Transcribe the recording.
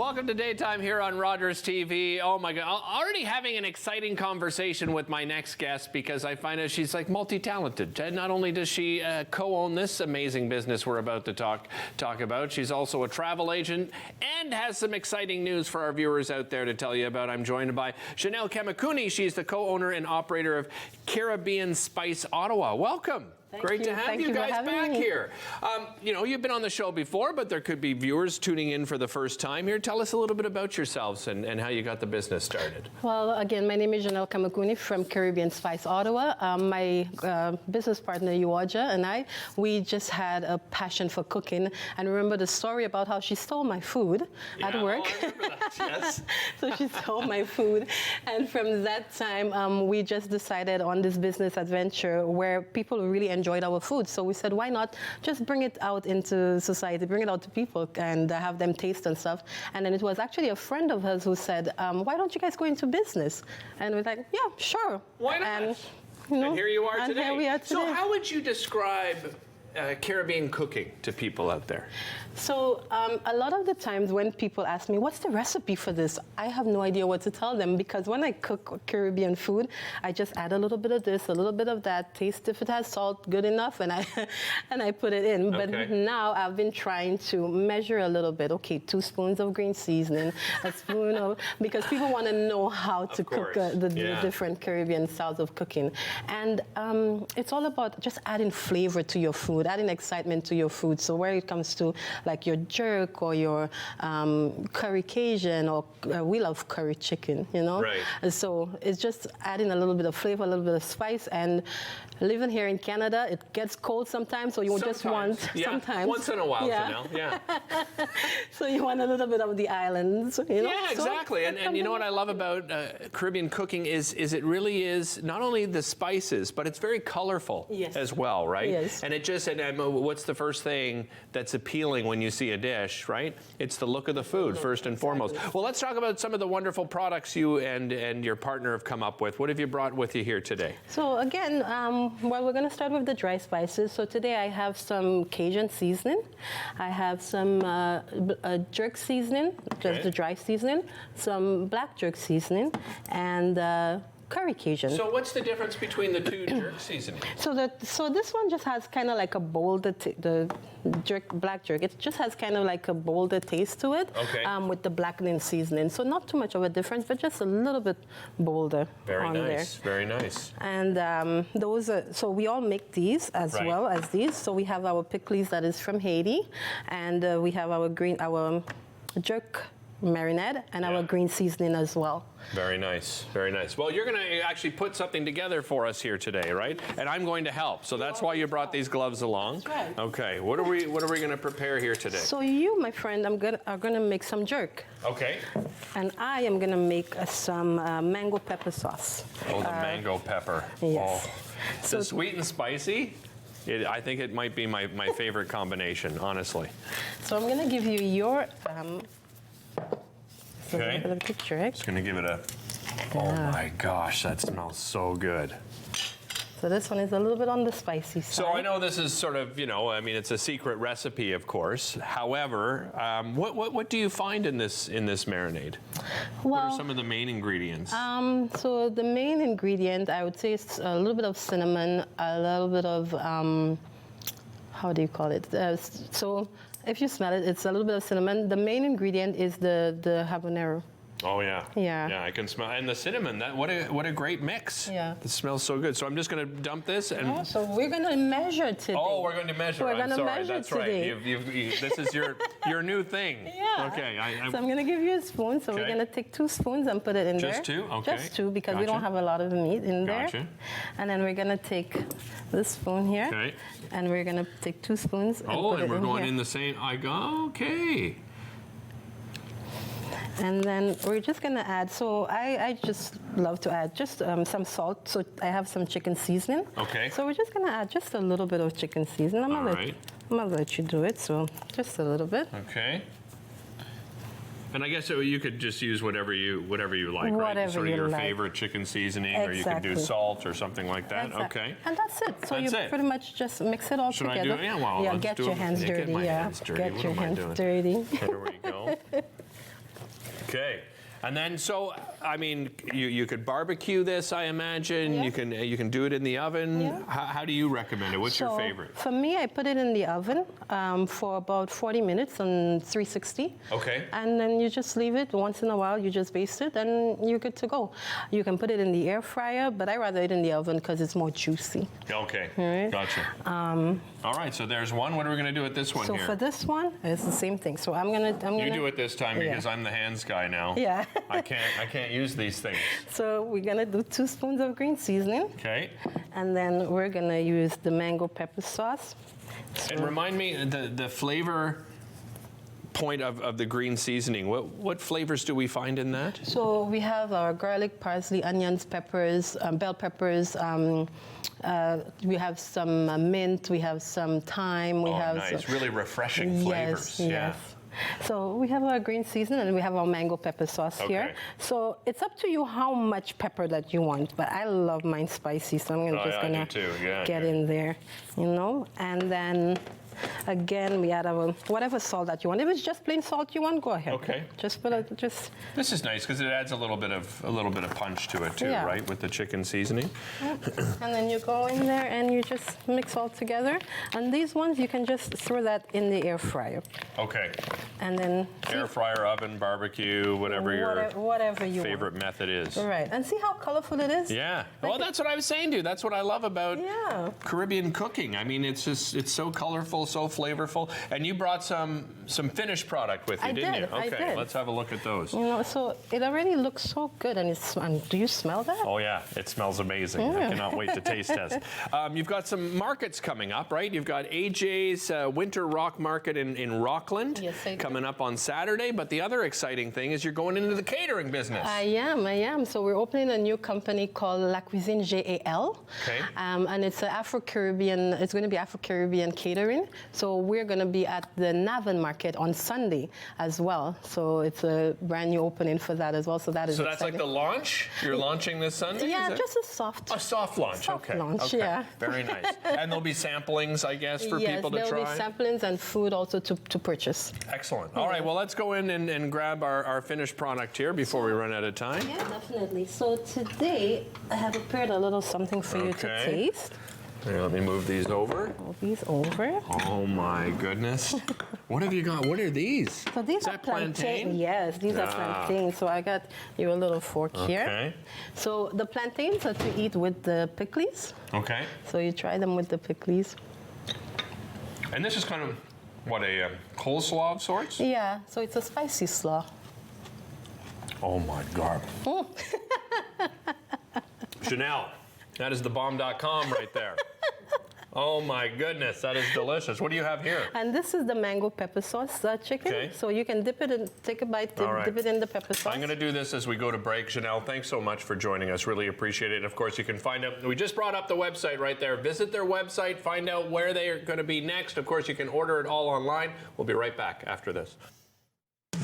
Welcome to Daytime here on Rogers TV. Oh my God, already having an exciting conversation with my next guest because I find out she's like multi-talented. Not only does she co-own this amazing business we're about to talk about, she's also a travel agent and has some exciting news for our viewers out there to tell you about. I'm joined by Jeanelle Kamukuny. She's the co-owner and operator of Caribbean Spice Ottawa. Welcome. Great to have you guys back here. You know, you've been on the show before, but there could be viewers tuning in for the first time here. Tell us a little bit about yourselves and how you got the business started. Well, again, my name is Jeanelle Kamukuny from Caribbean Spice Ottawa. My business partner, Yuaja, and we just had a passion for cooking. And remember the story about how she stole my food at work. Oh, I remember that, yes. So she stole my food. And from that time, we just decided on this business adventure where people really enjoyed our food. So we said, why not just bring it out into society, bring it out to people and have them taste and stuff. And then it was actually a friend of hers who said, why don't you guys go into business? And we're like, yeah, sure. Why not? And, you know, and here you are today. Here we are today. So how would you describe Caribbean cooking to people out there? So a lot of the times when people ask me, what's the recipe for this? I have no idea what to tell them because when I cook Caribbean food, I just add a little bit of this, a little bit of that, taste if it has salt good enough, and I put it in. Okay. But now I've been trying to measure a little bit. Okay, 2 spoons of green seasoning, a spoon of, because people want to know how to cook the different Caribbean styles of cooking. And it's all about just adding flavor to your food, adding excitement to your food. So where it comes to like your jerk or your curry Cajun, or we love curry chicken, you know? Right. And so it's just adding a little bit of flavor, a little bit of spice. And living here in Canada, it gets cold sometimes, so you just want, sometimes. Once in a while, Jeanelle, yeah. So you want a little bit of the islands, you know? Yeah, exactly. So, and you know what I love about Caribbean cooking is it really is not only the spices, but it's very colorful as well, right? Yes. And it just, what's the first thing that's appealing when you see a dish, right? It's the look of the food, first and foremost. Well, let's talk about some of the wonderful products you and your partner have come up with. What have you brought with you here today? So again, well, we're going to start with the dry spices. So today I have some Cajun seasoning. I have some jerk seasoning, just the dry seasoning, some black jerk seasoning, and curry Cajun. So what's the difference between the two jerk seasonings? So this one just has kind of like a bolder, the black jerk. It just has kind of like a bolder taste to it. Okay. With the blackening seasoning. So not too much of a difference, but just a little bit bolder Very on nice. there. Very nice. And those are, so we all make these as well as these. So we have our pickles that is from Haiti, and we have our jerk marinade and our green seasoning as well. Very nice, very nice. Well, you're going to actually put something together for us here today, right? And I'm going to help. So that's why you brought these gloves along. That's right. Okay. What are we going to prepare here today? So you, my friend, are going to make some jerk. Okay. And I am going to make some mango pepper sauce. Oh, the mango pepper. Yes. Oh. So sweet and spicy. I think it might be my favorite combination, honestly. So I'm going to give you your okay. a picture, right? Just going to give it a... Oh my gosh, that smells so good. So this one is a little bit on the spicy side. So I know this is sort of, you know, I mean, it's a secret recipe, of course. However, what do you find in this marinade? Well, what are some of the main ingredients? So the main ingredient, I would say, is a little bit of cinnamon, a little bit of, how do you call it? So if you smell it, it's a little bit of cinnamon. The main ingredient is the habanero. Oh yeah. Yeah. Yeah, I can smell, and the cinnamon. What a great mix. Yeah. It smells so good. So I'm just going to dump this and. Oh, so we're going to measure today. Oh, we're going to measure. We're going to measure That's today. Right. This is your new thing. Yeah. Okay. So I'm going to give you a spoon. So we're going to take 2 spoons and put it in there. Just 2? Okay. Just 2 because we don't have a lot of meat in there. Gotcha. And then we're going to take this spoon here. Okay. And we're going to take 2 spoons and put it in here. Oh, and we're going in the same. Okay. And then we're just going to add, so I just love to add just some salt. So I have some chicken seasoning. Okay. So we're just going to add just a little bit of chicken seasoning. I'm going to let you do it, so just a little bit. Okay. And I guess you could just use whatever you like, right? Sort of your favorite chicken seasoning, or you could do salt or something like that. Exactly. Okay. And that's it. So that's you pretty much just mix it all Should together. I do it? Yeah, well, yeah, let's get do your it. hands dirty. Get my hands dirty. Get What your am I hands doing? dirty. There we go. Okay. And then, so, I mean, you could barbecue this, I imagine. Yeah. You can do it in the oven. Yeah. How do you recommend it? What's your favorite? For me, I put it in the oven for about 40 minutes on 360. Okay. And then you just leave it. Once in a while, you just baste it, and you're good to go. You can put it in the air fryer, but I rather it in the oven because it's more juicy. Okay. Right. Gotcha. All right. So there's one. What are we going to do with this one So here? for this one, it's the same thing. So I'm gonna. You do it this time because I'm the hands guy now. Yeah. I can't use these things. So we're gonna do 2 spoons of green seasoning. Okay. And then we're gonna use the mango pepper sauce. And remind me the flavor point of the green seasoning. What flavors do we find in that? So we have our garlic, parsley, onions, peppers, bell peppers. We have some mint. We have some thyme. We have nice. Really refreshing flavors. Yes, Yeah. yes. So we have our green seasoning and we have our mango pepper sauce here. So it's up to you how much pepper that you want, but I love mine spicy, so I'm just gonna get in there, you know. And then again, we add our whatever salt that you want. If it's just plain salt you want, go ahead. Okay. Just put just. This is nice because it adds a little bit of punch to it too, Yeah. right? With the chicken seasoning. And then you go in there and you just mix all together. And these ones you can just throw that in the air fryer. Okay. And then Air fryer, oven, barbecue, whatever your whatever you favorite method is. Right. And see how colorful it is? Yeah. Well, that's what I was saying, dude. That's what I love about Caribbean cooking. I mean, it's so colorful, so flavorful. And you brought some finished product with you, didn't you? I Okay. did. Let's have a look at those. You know, so it already looks so good, and do you smell that? Oh yeah, it smells amazing. I cannot wait to taste test. You've got some markets coming up, right? You've got AJ's Winter Rock Market in Rockland coming up on Saturday. But the other exciting thing is you're going into the catering business. I am. So we're opening a new company called La Cuisine GAL. Okay. And it's Afro-Caribbean. It's going to be Afro-Caribbean catering. So we're going to be at the Navan Market on Sunday as well. So it's a brand new opening for that as well. So that is. So that's like the launch. You're launching this Sunday. Yeah, just a soft launch. Soft okay. launch, okay. yeah. Very nice. And there'll be samplings, I guess, for people to try. Yes, there'll be samplings and food also to purchase. Excellent. All right. Well, let's go in and grab our finished product here before we run out of time. Yeah, definitely. So today I have prepared a little something for you to taste. Here, let me move these over. Move these over. Oh my goodness. What have you got? What are these? So these Is are that plantain? Yes, these are plantains. So I got you a little fork here. Okay. So the plantains are to eat with the pickles. Okay. So you try them with the pickles. And this is kind of, what, a coleslaw of sorts? Yeah, so it's a spicy slaw. Oh my God. Jeanelle, that is thebomb.com right there. Oh my goodness, that is delicious. What do you have here? And this is the mango pepper sauce chicken. Okay. So you can dip it and take a bite, dip it in the pepper sauce. I'm going to do this as we go to break. Jeanelle, thanks so much for joining us. Really appreciate it. And of course, you can find out, we just brought up the website right there. Visit their website, find out where they are going to be next. Of course, you can order it all online. We'll be right back after this.